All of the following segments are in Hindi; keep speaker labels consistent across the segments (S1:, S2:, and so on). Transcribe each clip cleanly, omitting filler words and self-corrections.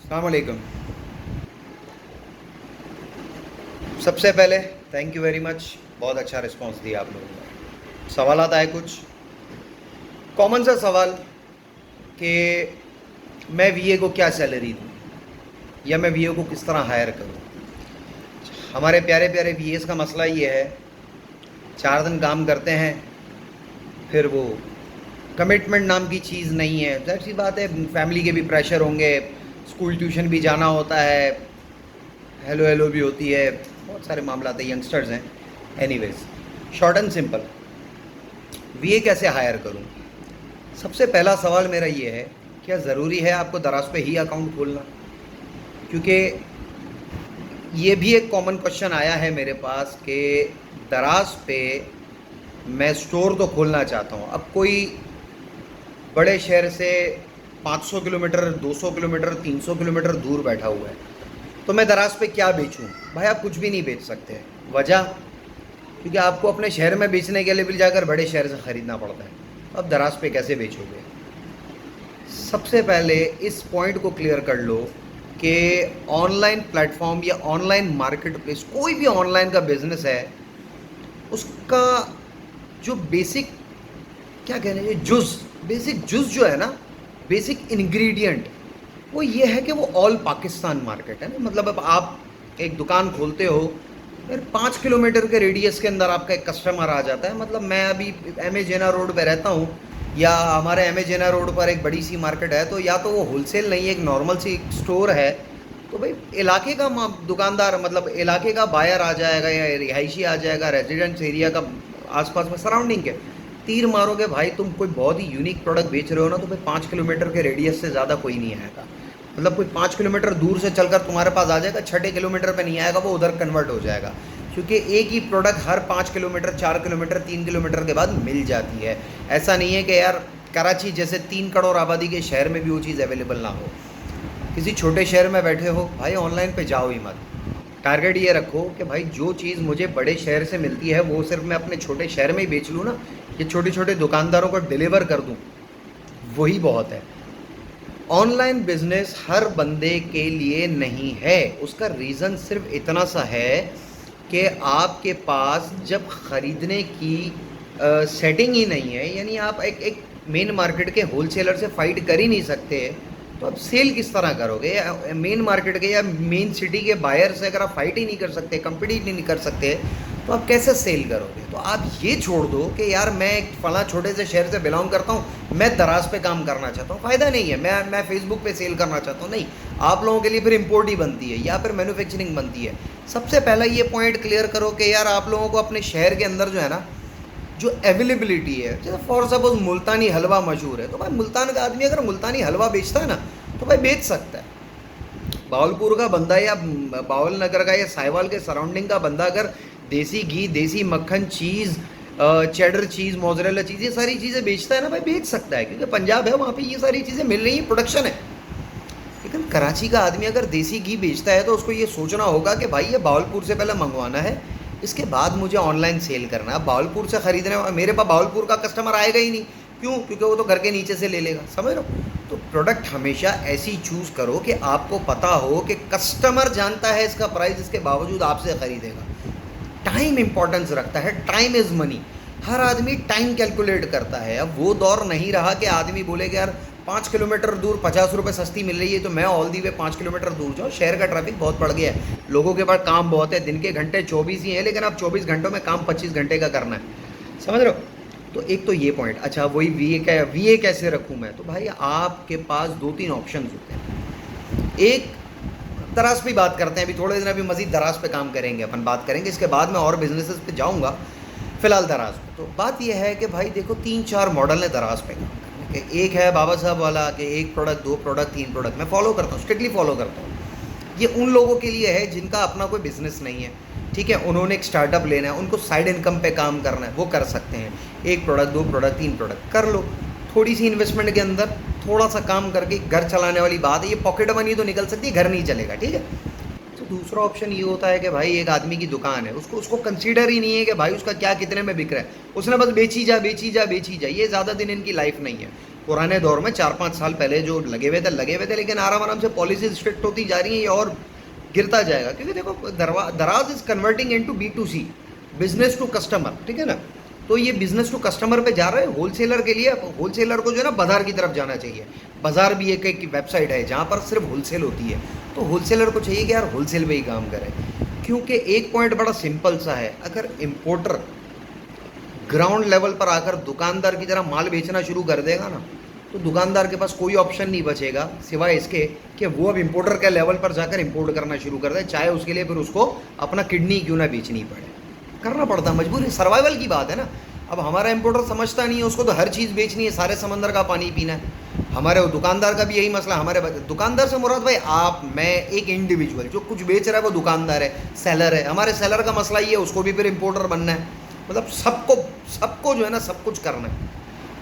S1: अस्सलाम वालेकुम। सबसे पहले थैंक यू वेरी मच। बहुत अच्छा रिस्पांस दिया आप लोगों ने। सवाल आता है कुछ कॉमन सा सवाल कि मैं वीए को क्या सैलरी दूँ या मैं वीए को किस तरह हायर करूँ। हमारे प्यारे प्यारे वीएस का मसला ये है, 4 दिन काम करते हैं, फिर वो कमिटमेंट नाम की चीज़ नहीं है। जाहिर सी बात है, फैमिली के भी प्रेशर होंगे, स्कूल ट्यूशन भी जाना होता है, हेलो हेलो भी होती है, बहुत सारे मामला आते हैं, यंगस्टर्स हैं। एनीवेज, शॉर्ट एंड सिंपल, वीए कैसे हायर करूं। सबसे पहला सवाल मेरा ये है, क्या ज़रूरी है आपको दराज पे ही अकाउंट खोलना? क्योंकि ये भी एक कॉमन क्वेश्चन आया है मेरे पास कि दराज पे मैं स्टोर तो खोलना चाहता हूँ। अब कोई बड़े शहर से 500 किलोमीटर, 200 किलोमीटर, 300 किलोमीटर दूर बैठा हुआ है, तो मैं दराज पे क्या बेचूं? भाई आप कुछ भी नहीं बेच सकते। वजह, क्योंकि आपको अपने शहर में बेचने के लिए भी जाकर बड़े शहर से ख़रीदना पड़ता है। तो आप दराज पे कैसे बेचोगे? सबसे पहले इस पॉइंट को क्लियर कर लो कि ऑनलाइन प्लेटफॉर्म या ऑनलाइन मार्केट प्लेस, कोई भी ऑनलाइन का बिजनेस है, उसका जो बेसिक, क्या कहना है, जुज, बेसिक जुज जो है ना, बेसिक इंग्रेडिएंट, वो ये है कि वो ऑल पाकिस्तान मार्केट है ना। मतलब अब आप एक दुकान खोलते हो, फिर 5 किलोमीटर के रेडियस के अंदर आपका एक कस्टमर आ जाता है। मतलब मैं अभी एम ए जेना रोड पे रहता हूँ, या हमारे एम ए जेना रोड पर एक बड़ी सी मार्केट है, तो या तो वो होलसेल नहीं है, एक नॉर्मल सी स्टोर है, तो भाई इलाके का दुकानदार, मतलब इलाके का बायर आ जाएगा या रिहायशी आ जाएगा, रेजिडेंट्स एरिया का आसपास में सराउंडिंग के तीर मारोगे। भाई तुम कोई बहुत ही यूनिक प्रोडक्ट बेच रहे हो ना, तो भाई 5 किलोमीटर के रेडियस से ज़्यादा कोई नहीं आएगा। मतलब कोई 5 किलोमीटर दूर से चलकर तुम्हारे पास आ जाएगा, 6 किलोमीटर पे नहीं आएगा, वो उधर कन्वर्ट हो जाएगा। क्योंकि एक ही प्रोडक्ट हर 5 किलोमीटर, 4 किलोमीटर, 3 किलोमीटर के बाद मिल जाती है। ऐसा नहीं है कि यार कराची जैसे 3 करोड़ आबादी के शहर में भी वो चीज़ अवेलेबल ना हो। किसी छोटे शहर में बैठे हो भाई, ऑनलाइन पे जाओ ही मत। टारगेट ये रखो कि भाई जो चीज़ मुझे बड़े शहर से मिलती है वो सिर्फ मैं अपने छोटे शहर में ही बेच लूँ ना, ये छोटे छोटे दुकानदारों को डिलीवर कर दूँ, वही बहुत है। ऑनलाइन बिजनेस हर बंदे के लिए नहीं है। उसका रीज़न सिर्फ इतना सा है कि आपके पास जब ख़रीदने की सेटिंग ही नहीं है, यानी आप एक मेन मार्केट के होलसेलर से फाइट कर ही नहीं सकते, तो आप सेल किस तरह करोगे? या मेन मार्केट के या मेन सिटी के बायर से अगर आप फाइट ही नहीं कर सकते, कम्पिटिट ही नहीं कर सकते, तो आप कैसे सेल करोगे? तो आप ये छोड़ दो कि यार मैं एक फला छोटे से शहर से बिलोंग करता हूँ, मैं दराज पे काम करना चाहता हूँ, फ़ायदा नहीं है। मैं फेसबुक पे सेल करना चाहता हूँ, नहीं। आप लोगों के लिए फिर इंपोर्ट ही बनती है या फिर मैन्युफैक्चरिंग बनती है। सबसे पहला ये पॉइंट क्लियर करो कि यार आप लोगों को अपने शहर के अंदर जो है ना, जो अवेलेबिलिटी है, जैसे फॉर सपोज मुल्तानी हलवा मशहूर है, तो भाई मुल्तान का आदमी अगर मुल्तानी हलवा बेचता है ना, तो भाई बेच सकता है। बावलपुर का बंदा या बावल नगर का या साहिवाल के सराउंडिंग का बंदा अगर देसी घी, देसी मक्खन, चीज़, चेडर चीज़, मोज़रेला चीज़, ये सारी चीज़ें बेचता है ना भाई, बेच सकता है, क्योंकि पंजाब है, वहाँ पे ये सारी चीज़ें मिल रही हैं, प्रोडक्शन है। लेकिन कराची का आदमी अगर देसी घी बेचता है, तो उसको ये सोचना होगा कि भाई ये बावलपुर से पहले मंगवाना है, इसके बाद मुझे ऑनलाइन सेल करना है। बावलपुर से ख़रीदने, मेरे पास बावलपुर का कस्टमर आएगा ही नहीं। क्यों? क्योंकि वो तो घर के नीचे से ले लेगा, समझ लो। तो प्रोडक्ट हमेशा ऐसी चूज़ करो कि आपको पता हो कि कस्टमर जानता है इसका प्राइस, इसके बावजूद आपसे ख़रीदेगा। टाइम इंपॉर्टेंस रखता है, टाइम इज़ मनी। हर आदमी टाइम कैलकुलेट करता है। अब वो दौर नहीं रहा कि आदमी बोले कि यार 5 किलोमीटर दूर 50 रुपये सस्ती मिल रही है, तो मैं ऑल दी वे 5 किलोमीटर दूर जाऊँ। शहर का ट्रैफिक बहुत बढ़ गया है, लोगों के पास काम बहुत है, दिन के घंटे 24 ही हैं, लेकिन अब 24 घंटों में काम 25 घंटे का करना है, समझ रहे हो? तो एक तो ये पॉइंट। अच्छा, वही वीए कैसे रखूँ मैं? तो भाई आपके पास 2-3 ऑप्शन होते हैं। एक, दराज पे बात करते हैं, अभी थोड़े दिन अभी मज़ीद दराज पे काम करेंगे, अपन बात करेंगे, इसके बाद मैं और बिजनेसेस पे जाऊंगा। फ़िलहाल दराज पे तो बात यह है कि भाई देखो 3-4 मॉडल है दराज पे काम करने के। एक है बाबा साहब वाला कि 1 प्रोडक्ट, 2 प्रोडक्ट, 3 प्रोडक्ट, मैं फॉलो करता हूँ, स्ट्रिक्टली फॉलो करता हूँ। ये उन लोगों के लिए है जिनका अपना कोई बिजनेस नहीं है, ठीक है, उन्होंने एक स्टार्टअप लेना है, उनको साइड इनकम पे काम करना है, वो कर सकते हैं। 1 प्रोडक्ट, 2 प्रोडक्ट, 3 प्रोडक्ट कर लो, थोड़ी सी इन्वेस्टमेंट के अंदर थोड़ा सा काम करके घर चलाने वाली बात है। ये पॉकेट मनी तो निकल सकती है, घर नहीं चलेगा, ठीक है। तो दूसरा ऑप्शन ये होता है कि भाई एक आदमी की दुकान है, उसको उसको कंसीडर ही नहीं है कि भाई उसका क्या कितने में बिक रहा है, उसने बस बेची जा बेची जा बेची जा, ये ज़्यादा दिन इनकी लाइफ नहीं है। पुराने दौर में 4-5 साल पहले जो लगे हुए थे, लेकिन आराम आराम से पॉलिसी स्ट्रिक्ट होती जा रही है और गिरता जाएगा। क्योंकि देखो Daraz is converting into B2C, business to customer, ठीक है ना। तो ये बिजनेस टू कस्टमर पे जा रहे हैं। होलसेलर के लिए, होलसेलर को जो है ना बाजार की तरफ जाना चाहिए। बाजार भी एक वेबसाइट है जहाँ पर सिर्फ होलसेल होती है। तो होलसेलर को चाहिए कि यार होलसेल में ही काम करें, क्योंकि एक पॉइंट बड़ा सिंपल सा है, अगर इम्पोर्टर ग्राउंड लेवल पर आकर दुकानदार की तरह माल बेचना शुरू कर देगा ना, तो दुकानदार के पास कोई ऑप्शन नहीं बचेगा सिवाय इसके कि वो अब इम्पोर्टर के लेवल पर जाकर इम्पोर्ट करना शुरू कर दे, चाहे उसके लिए फिर उसको अपना किडनी क्यों ना बेचनी पड़े। करना पड़ता, मजबूरी, सर्वाइवल की बात है ना। अब हमारा इम्पोर्टर समझता नहीं है, उसको तो हर चीज़ बेचनी है, सारे समंदर का पानी पीना है। हमारे दुकानदार का भी यही मसला। हमारे दुकानदार से मुराद भाई आप, मैं, एक इंडिविजुअल जो कुछ बेच रहा है वो दुकानदार है, सेलर है। हमारे सेलर का मसला ये है, उसको भी फिर इम्पोर्टर बनना है। मतलब सबको जो है ना सब कुछ करना है।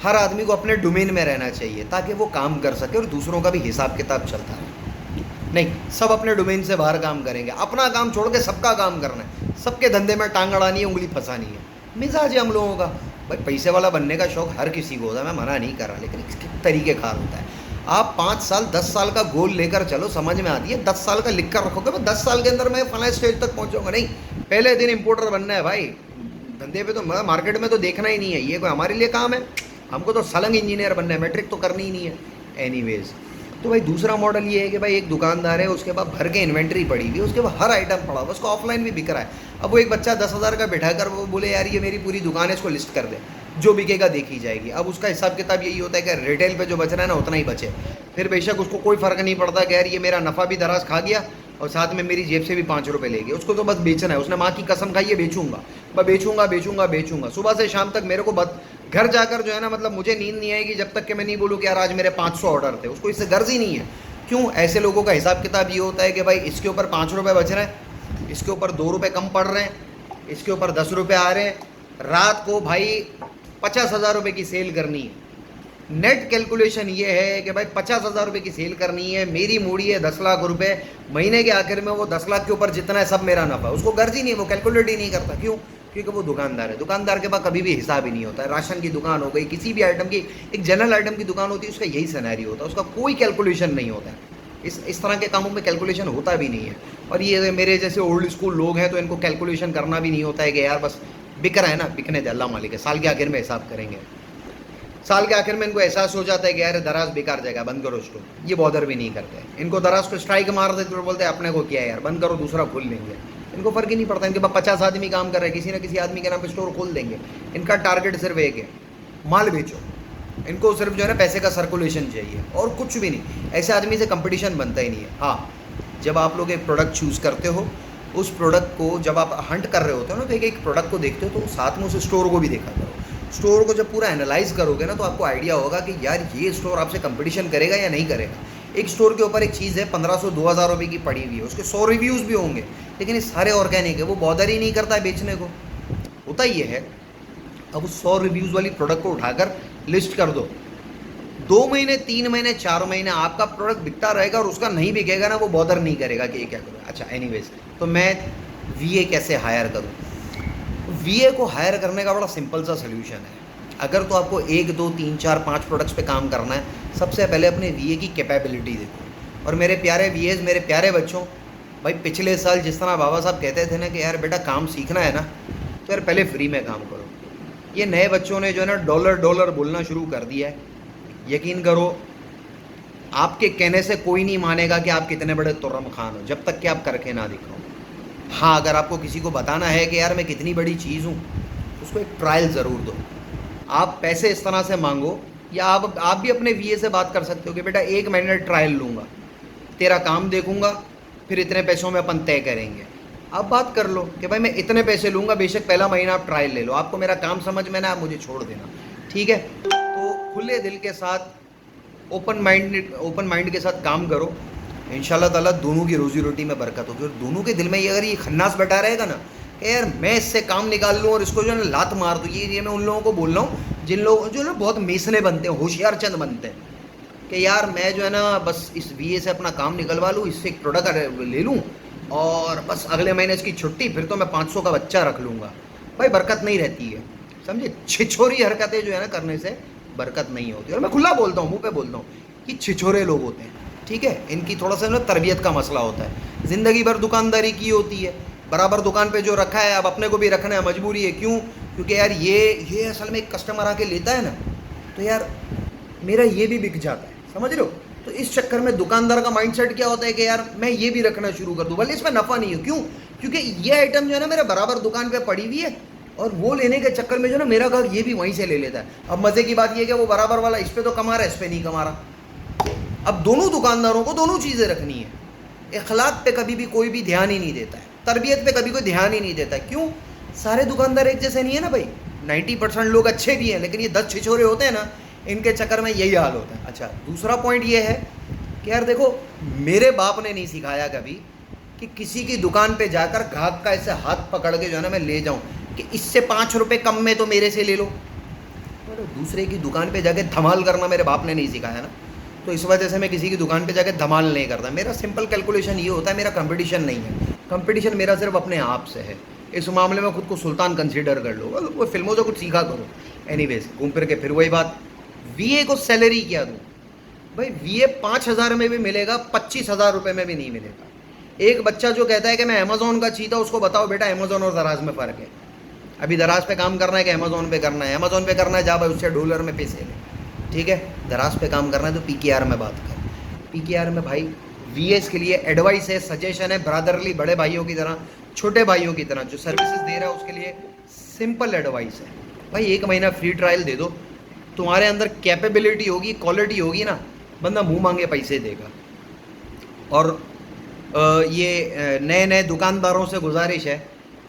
S1: हर आदमी को अपने डोमेन में रहना चाहिए ताकि वो काम कर सके और दूसरों का भी हिसाब किताब चलता है। नहीं, सब अपने डोमेन से बाहर काम करेंगे, अपना काम छोड़ के सबका काम करना है, सबके धंधे में टांग अड़ानी है, उंगली फंसानी है। मिजाज है हम लोगों का। भाई पैसे वाला बनने का शौक हर किसी को होता है, मैं मना नहीं कर रहा, लेकिन इसके तरीके कार होता है। आप 5 साल 10 साल का गोल लेकर चलो, समझ में आती है। 10 साल का लिख कर रखोगे, मैं 10 साल के अंदर मैं फला स्टेज तक पहुँचूंगा, नहीं, पहले दिन इम्पोर्टर बनना है भाई। धंधे पे तो मार्केट में तो देखना ही नहीं है, ये कोई हमारे लिए काम है। हमको तो सलंग इंजीनियर बनना है, मैट्रिक तो करनी ही नहीं है। एनीवेज, तो भाई दूसरा मॉडल ये है कि भाई एक दुकानदार है, उसके पास भर के इन्वेंट्री पड़ी हुई है, उसके पास हर आइटम पड़ा हुआ, उसको ऑफलाइन भी बिक रहा है। अब वो एक बच्चा 10,000 का बैठाकर वो बोले यार ये मेरी पूरी दुकान है, इसको लिस्ट कर दे, जो बिकेगा देखी जाएगी। अब उसका हिसाब किताब यही होता है कि रिटेल पे जो बच रहा है ना उतना ही बचे, फिर बेशक उसको कोई फ़र्क नहीं पड़ता कि यार ये मेरा नफ़ा भी दराज खा गया और साथ में मेरी जेब से भी 5 रुपये ले गए। उसको तो बस बेचना है। उसने माँ की कसम खाई है, बेचूंगा, मैं बेचूंगा सुबह से शाम तक। मेरे को घर जाकर जो है ना, मतलब मुझे नींद नहीं आएगी जब तक कि मैं नहीं बोलूँ कि यार आज मेरे 500 ऑर्डर थे। उसको इससे गर्ज ही नहीं है। क्यों? ऐसे लोगों का हिसाब किताब ये होता है कि भाई इसके ऊपर 5 रुपये बच रहे हैं, इसके ऊपर 2 रुपये कम पड़ रहे हैं, इसके ऊपर 10 रुपये आ रहे हैं, रात को भाई 50,000 रुपये की सेल करनी है। नेट कैलकुलेशन ये है कि भाई 50,000 रुपये की सेल करनी है, मेरी मूड़ी है 10 लाख रुपए, महीने के आखिर में वो 10 लाख के ऊपर जितना है सब मेरा नफा। उसको गर्ज ही नहीं, वो कैलकुलेट ही नहीं करता। क्यों? क्योंकि वो दुकानदार है। दुकानदार के पास कभी भी हिसाब ही नहीं होता है। राशन की दुकान हो गई, किसी भी आइटम की, एक जनरल आइटम की दुकान होती है, उसका यही सिनेरियो होता है, उसका कोई कैलकुलेशन नहीं होता है। इस तरह के कामों में कैलकुलेशन होता भी नहीं है। और ये मेरे जैसे ओल्ड स्कूल लोग हैं तो इनको कैलकुलेशन करना भी नहीं होता है कि यार बस बिक रहा है ना, बिकने दे, अल्लाह मालिक है, साल के आखिर में हिसाब करेंगे। साल के आखिर में इनको एहसास हो जाता है कि यार दराज बेकार जाएगा, बंद करो स्टोर। ये बॉदर भी नहीं करते। इनको दराज को स्ट्राइक मार देते तो बोलते हैं अपने को क्या है यार, बंद करो, दूसरा खोल लेंगे। इनको फ़र्क ही नहीं पड़ता। इनके पास 50 आदमी काम कर रहे हैं, किसी ना किसी आदमी के नाम पे स्टोर खोल देंगे। इनका टारगेट सिर्फ एक है, माल बेचो। इनको सिर्फ जो है ना पैसे का सर्कुलेशन चाहिए और कुछ भी नहीं। ऐसे आदमी से कंपटीशन बनता ही नहीं है। हाँ, जब आप लोग एक प्रोडक्ट चूज़ करते हो, उस प्रोडक्ट को जब आप हंट कर रहे होते हो ना, तो एक प्रोडक्ट को देखते हो तो साथ में उस स्टोर को भी देखा करो। स्टोर को जब पूरा एनालाइज करोगे ना, तो आपको आइडिया होगा कि यार ये स्टोर आपसे कंपटीशन करेगा या नहीं करेगा। एक स्टोर के ऊपर एक चीज़ है 1500-2000 रुपये की पड़ी हुई है, उसके 100 रिव्यूज़ भी होंगे, लेकिन ये सारे ऑर्गेनिक है, वो बॉदर ही नहीं करता है बेचने को। होता ही है। अब उस 100 रिव्यूज़ वाली प्रोडक्ट को उठाकर लिस्ट कर दो, 2 महीने, 3 महीने, 4 महीने आपका प्रोडक्ट बिकता रहेगा और उसका नहीं बिकेगा ना, वो बॉदर नहीं करेगा कि ये क्या करूँ। अच्छा, एनीवेज, तो मैं VA कैसे हायर करूँ? VA को हायर करने का बड़ा सिंपल सा सोल्यूशन है। अगर तो आपको 1, 2, 3, 4, 5 प्रोडक्ट्स पे काम करना है, सबसे पहले अपने VA की कैपेबिलिटी देखो। और मेरे प्यारे VAs, मेरे प्यारे बच्चों, भाई पिछले साल जिस तरह बाबा साहब कहते थे ना कि यार बेटा काम सीखना है ना, तो यार पहले फ्री में काम करो। ये नए बच्चों ने जो है ना डॉलर बोलना शुरू कर दिया है। यकीन करो, आपके कहने से कोई नहीं मानेगा कि आप कितने बड़े तुर्रम खान हो, जब तक कि आप करके ना दिखाओ। हाँ, अगर आपको किसी को बताना है कि यार मैं कितनी बड़ी चीज़ हूँ, उसको एक ट्रायल ज़रूर दो। आप पैसे इस तरह से मांगो, या आप भी अपने VA से बात कर सकते हो कि बेटा 1 महीने ट्रायल लूँगा, तेरा काम देखूँगा, फिर इतने पैसों में अपन तय करेंगे। आप बात कर लो कि भाई मैं इतने पैसे लूँगा, बेशक पहला महीना आप ट्रायल ले लो, आपको मेरा काम समझ में ना, आप मुझे छोड़ देना, ठीक है। तो खुले दिल के साथ, ओपन माइंड के साथ काम करो। इंशाल्लाह ताला दोनों की रोजी रोटी में बरकत होगी। और दोनों के दिल में ये अगर ये खन्नास बैठा रहेगा ना कि यार मैं इससे काम निकाल लूँ और इसको जो है ना लात मार दूँ, ये मैं उन लोगों को बोल रहा हूँ जिन लोग जो ना बहुत मेसने बनते हैं, होशियार चंद बनते हैं कि यार मैं जो है ना बस इस VA से अपना काम निकलवा लूँ, इससे एक प्रोडक्ट ले लूँ और बस अगले महीने इसकी छुट्टी, फिर तो मैं 500 का बच्चा रख लूँगा। भाई बरकत नहीं रहती है, समझे। छिछोरी हरकतें जो है ना करने से बरकत नहीं होती। और मैं खुला बोलता हूँ, मुंह पे बोलता हूँ कि छिछोरे लोग होते हैं, ठीक है, इनकी थोड़ा सा ना तरबियत का मसला होता है। ज़िंदगी भर दुकानदारी की होती है, बराबर दुकान पे जो रखा है अब अपने को भी रखना है, मजबूरी है। क्यों? क्योंकि यार ये असल में एक कस्टमर आके लेता है ना, तो यार मेरा ये भी बिक जाता है, समझ रहे हो। तो इस चक्कर में दुकानदार का माइंडसेट क्या होता है कि यार मैं ये भी रखना शुरू कर दूँ, भले इसमें नफ़ा नहीं हो। क्यों? क्योंकि ये आइटम जो है ना मेरे बराबर दुकान पे पड़ी हुई है, और वो लेने के चक्कर में जो ना मेरा घर ये भी वहीं से ले लेता है। अब मज़े की बात ये है कि वो बराबर वाला इस पर तो कमा रहा है, इस पर नहीं कमा रहा। अब दोनों दुकानदारों को दोनों चीज़ें रखनी है। अखलाक पे कभी भी कोई भी ध्यान ही नहीं देता है, तरबियत पे कभी कोई ध्यान ही नहीं देता है। क्यों? सारे दुकानदार एक जैसे नहीं है ना भाई, 90% लोग अच्छे भी हैं, लेकिन ये 10 छिछोरे होते हैं ना, इनके चक्कर में यही हाल होता है। अच्छा, दूसरा पॉइंट ये है कि यार देखो, मेरे बाप ने नहीं सिखाया कभी कि किसी की दुकान पे जाकर ग्राहक का ऐसे हाथ पकड़ के जो है ना मैं ले जाऊं कि इससे 5 रुपये कम में तो मेरे से ले लो। तो दूसरे की दुकान पे जाके धमाल करना मेरे बाप ने नहीं सिखाया ना, तो इस वजह से मैं किसी की दुकान पे जाके धमाल नहीं करता। मेरा सिंपल कैलकुलेशन ये होता है, मेरा कंपटीशन नहीं है, कंपटीशन मेरा सिर्फ अपने आप से है। इस मामले में खुद को सुल्तान कंसीडर कर लो, वो फिल्मों से कुछ सीखा करो। एनीवेज, घूम फिर के फिर वही बात, वीए को सैलरी क्या दूँ भाई? वीए 5,000 में भी मिलेगा, 25,000 रुपये में भी नहीं मिलेगा। एक बच्चा जो कहता है कि मैं अमेज़ॉन का चीता, उसको बताओ बेटा अमेज़ॉन और दराज में फ़र्क है। अभी दराज पे काम करना है कि अमेज़ॉन पे करना है? अमेज़ॉन पे करना है, जा भाई उससे डॉलर में पैसे ले, ठीक है। दराज पे काम करना है तो पीकेआर में बात कर। पीकेआर में भाई वीएस के लिए एडवाइस है, सजेशन है, ब्रदरली, बड़े भाइयों की तरह, छोटे भाइयों की तरह जो सर्विसेज दे रहा है उसके लिए सिंपल एडवाइस है भाई, 1 महीना फ्री ट्रायल दे दो, तुम्हारे अंदर कैपेबिलिटी होगी, क्वालिटी होगी ना, बंदा मुंह मांगे पैसे देगा। और ये नए नए दुकानदारों से गुजारिश है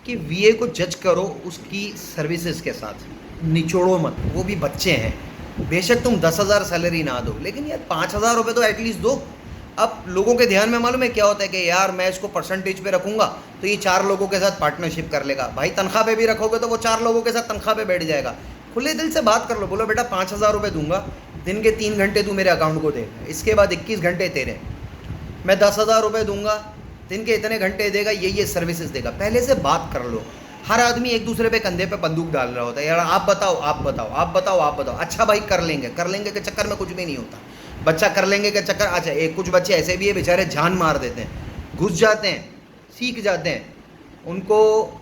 S1: कि वीए को जज करो उसकी सर्विसेज के साथ, निचोड़ो मत। वो भी बच्चे हैं, बेशक तुम 10,000 सैलरी ना दो, लेकिन यार 5,000 रुपये तो एटलीस्ट दो। अब लोगों के ध्यान में मालूम है क्या होता है कि यार मैं इसको परसेंटेज पे रखूंगा तो ये 4 लोगों के साथ पार्टनरशिप कर लेगा। भाई तनख्वाह पे भी रखोगे तो वो 4 लोगों के साथ तनख्वाह पे बैठ जाएगा। खुले दिल से बात कर लो, बोलो बेटा 5,000 रुपये दूंगा, दिन के 3 घंटे तू मेरे अकाउंट को देगा, इसके बाद 21 घंटे तेरे, मैं 10,000 रुपये दूंगा, दिन के इतने घंटे देगा, ये सर्विसेज देगा। पहले से बात कर लो। हर आदमी एक दूसरे पे कंधे पे बंदूक डाल रहा होता है, यार आप बताओ आप बताओ आप बताओ आप बताओ। अच्छा भाई कर लेंगे के चक्कर में कुछ भी नहीं होता। बच्चा कर लेंगे के चक्कर, अच्छा एक कुछ बच्चे ऐसे भी है बेचारे जान मार देते हैं, घुस जाते हैं, सीख जाते हैं, उनको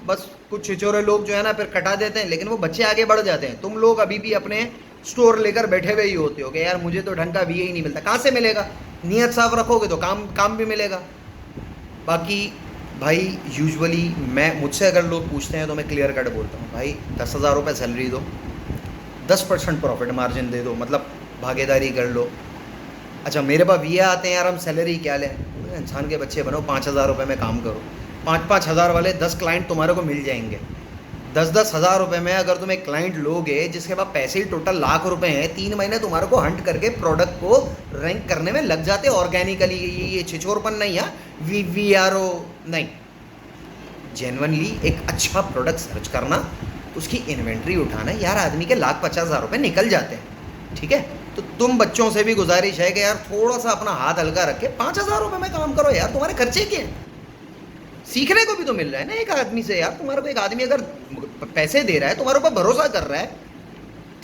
S1: बस कुछ छिछोरे लोग जो है ना फिर कटा देते हैं, लेकिन वो बच्चे आगे बढ़ जाते हैं। तुम लोग अभी भी अपने स्टोर लेकर बैठे हुए ही होते हो कि यार मुझे तो ढंग का वीए ही नहीं मिलता। कहाँ से मिलेगा? नीयत साफ रखोगे तो काम भी मिलेगा। बाकी भाई यूजुअली मुझसे अगर लोग पूछते हैं तो मैं क्लियर कट बोलता हूँ, भाई 10,000 रुपये सैलरी दो, 10% प्रॉफिट मार्जिन दे दो, मतलब भागीदारी कर लो। अच्छा मेरे पास वीए आते हैं यार, हम सैलरी क्या लें? इंसान के बच्चे बनो, 5,000 रुपये में काम करो, 5-5 हज़ार वाले 10 क्लाइंट तुम्हारे को मिल जाएंगे। 10-10 हज़ार रुपये में अगर तुम एक क्लाइंट लोगे जिसके पास पैसे ही टोटल लाख रुपए हैं, 3 महीने तुम्हारे को हंट करके प्रोडक्ट को रैंक करने में लग जाते ऑर्गेनिकली। ये छिछोरपन नहीं है, वीआरओ नहीं, जेन्युइनली एक अच्छा प्रोडक्ट सर्च करना, उसकी इन्वेंट्री उठाना, यार आदमी के 1,50,000 रुपये निकल जाते हैं, ठीक है। तो तुम बच्चों से भी गुजारिश है कि यार थोड़ा सा अपना हाथ हल्का रख के 5,000 रुपये में काम करो यार, तुम्हारे खर्चे क्या हैं? सीखने को भी तो मिल रहा है ना एक आदमी से यार। तुम्हारे को एक आदमी अगर पैसे दे रहा है, तुम्हारे ऊपर भरोसा कर रहा है,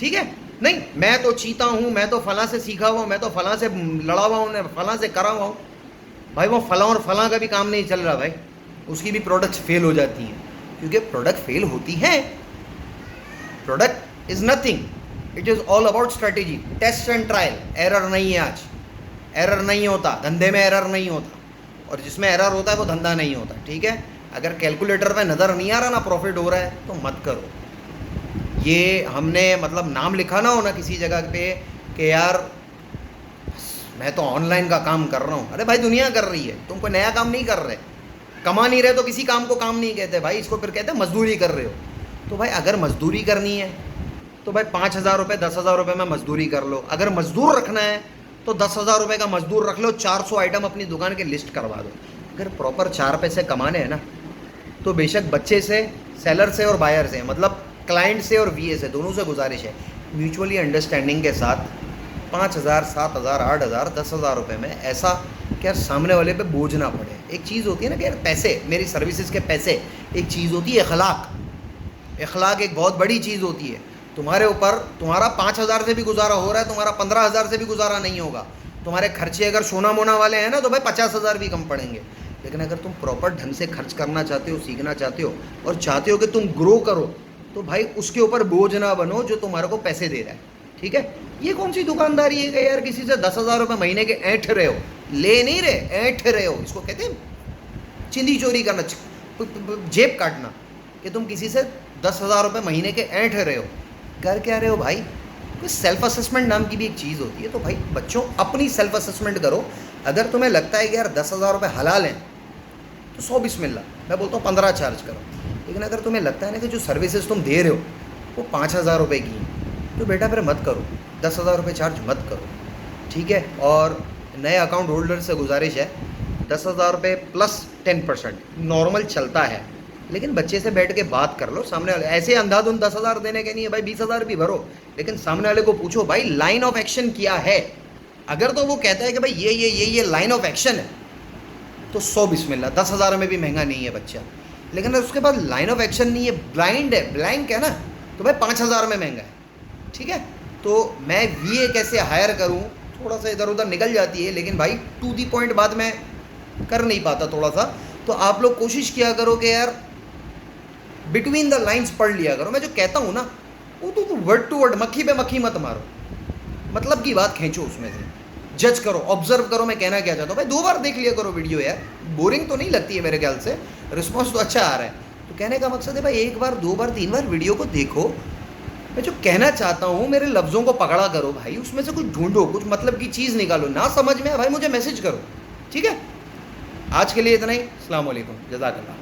S1: ठीक है। नहीं मैं तो चीता हूँ, मैं तो फलां से सीखा हुआ हूँ, मैं तो फलां से लड़ा हुआ हूँ, फलां से करा हुआ हूँ, भाई वो फलां और फलां का भी काम नहीं चल रहा भाई, उसकी भी प्रोडक्ट्स फेल हो जाती हैं, क्योंकि प्रोडक्ट फेल होती हैं। Product is nothing, it is all about strategy, test and trial. Error नहीं है आज, एरर नहीं होता धंधे में, एरर नहीं होता, और जिसमें एरर होता है वो धंधा नहीं होता, ठीक है। अगर कैलकुलेटर पे नज़र नहीं आ रहा ना प्रॉफिट हो रहा है तो मत करो। ये हमने मतलब नाम लिखा ना हो ना किसी जगह पे कि यार मैं तो ऑनलाइन का काम कर रहा हूँ, अरे भाई दुनिया कर रही है, तुम कोई नया काम नहीं कर रहे, कमा नहीं रहे तो किसी काम को काम नहीं कहते भाई, इसको फिर कहते हैं मजदूरी कर रहे हो। तो भाई अगर मजदूरी करनी है तो भाई 5,000 रुपये 10,000 रुपये में मजदूरी कर लो। अगर मजदूर रखना है तो 10,000 रुपये का मजदूर रख लो, 400 आइटम अपनी दुकान के लिस्ट करवा दो। अगर प्रॉपर 4 पैसे कमाने हैं ना तो बेशक बच्चे से, सेलर से और बायर से, मतलब क्लाइंट से और वीए से, दोनों से गुजारिश है म्यूचुअली अंडरस्टैंडिंग के साथ 5,000 7,000 8,000 10,000 रुपये में, ऐसा कि यार सामने वाले पे बोझ ना पड़े। एक चीज़ होती है ना कि यार पैसे, मेरी सर्विसेज के पैसे, एक चीज़ होती है अखलाक। अखलाक एक बहुत बड़ी चीज़ होती है। तुम्हारे ऊपर, तुम्हारा 5,000 से भी गुजारा हो रहा है, तुम्हारा 15,000 से भी गुजारा नहीं होगा। तुम्हारे खर्चे अगर सोना मोना वाले हैं ना तो भाई 50,000 भी कम पड़ेंगे। लेकिन अगर तुम प्रॉपर ढंग से खर्च करना चाहते हो, सीखना चाहते हो और चाहते हो कि तुम ग्रो करो, तो भाई उसके ऊपर बोझ ना बनो जो तुम्हारे को पैसे दे रहा है। ठीक है, ये कौन सी दुकानदारी है कि यार किसी से 10,000 रुपये महीने के ऐंठ रहे हो, ले नहीं रहे, ऐंठ रहे हो। इसको कहते हैं चिंदी चोरी करना, जेब काटना, कि तुम किसी से 10,000 रुपये महीने के ऐंठ रहे हो। कर क्या रहे हो भाई? कोई सेल्फ असेसमेंट नाम की भी एक चीज़ होती है। तो भाई बच्चों, अपनी सेल्फ असेसमेंट करो। अगर तुम्हें लगता है कि यार 10,000 रुपये हलाल हैं तो 100 बिस्मिल्लाह, मैं बोलता हूँ 15 चार्ज करो। लेकिन अगर तुम्हें लगता है ना कि जो सर्विसेज तुम दे रहे हो वो 5,000 रुपये की हैं, तो बेटा फिर मत करो, 10,000 रुपये चार्ज मत करो। ठीक है, और नए अकाउंट होल्डर से गुजारिश है, 10,000 रुपये प्लस 10% नॉर्मल चलता है। लेकिन बच्चे से बैठ के बात कर लो सामने वाले। ऐसे अंधाधुंध 10,000 देने के नहीं है भाई, 20,000 भी भरो, लेकिन सामने वाले को पूछो भाई लाइन ऑफ एक्शन क्या है। अगर तो वो कहता है कि भाई ये लाइन ऑफ एक्शन है, तो 100 बिस्मिल्लाह, 10,000 में भी महंगा नहीं है बच्चा। लेकिन अगर उसके पास लाइन ऑफ एक्शन नहीं है, ब्लाइंड है, ब्लैंक है ना, तो भाई 5,000 में महंगा है। ठीक है, तो मैं VA कैसे हायर करूँ, थोड़ा सा इधर उधर निकल जाती है, लेकिन भाई टू दी पॉइंट बात मैं कर नहीं पाता थोड़ा सा। तो आप लोग कोशिश किया करो कि यार बिटवीन द लाइंस पढ़ लिया करो। मैं जो कहता हूँ ना वो तो वर्ड टू वर्ड, मक्खी पे मक्खी मत मारो, मतलब की बात खींचो, उसमें से जज करो, ऑब्जर्व करो मैं कहना क्या चाहता हूँ। भाई 2 बार देख लिया करो वीडियो, यार बोरिंग तो नहीं लगती है मेरे ख्याल से, रिस्पॉन्स तो अच्छा आ रहा है। तो कहने का मकसद है भाई 1 बार 2 बार 3 बार वीडियो को देखो, मैं जो कहना चाहता हूँ मेरे लफ्ज़ों को पकड़ा करो भाई, उसमें से कुछ ढूंढो, कुछ मतलब की चीज़ निकालो। ना समझ में भाई मुझे मैसेज करो। ठीक है, आज के लिए इतना ही। अस्सलाम वालेकुम, जज़ाकल्लाह।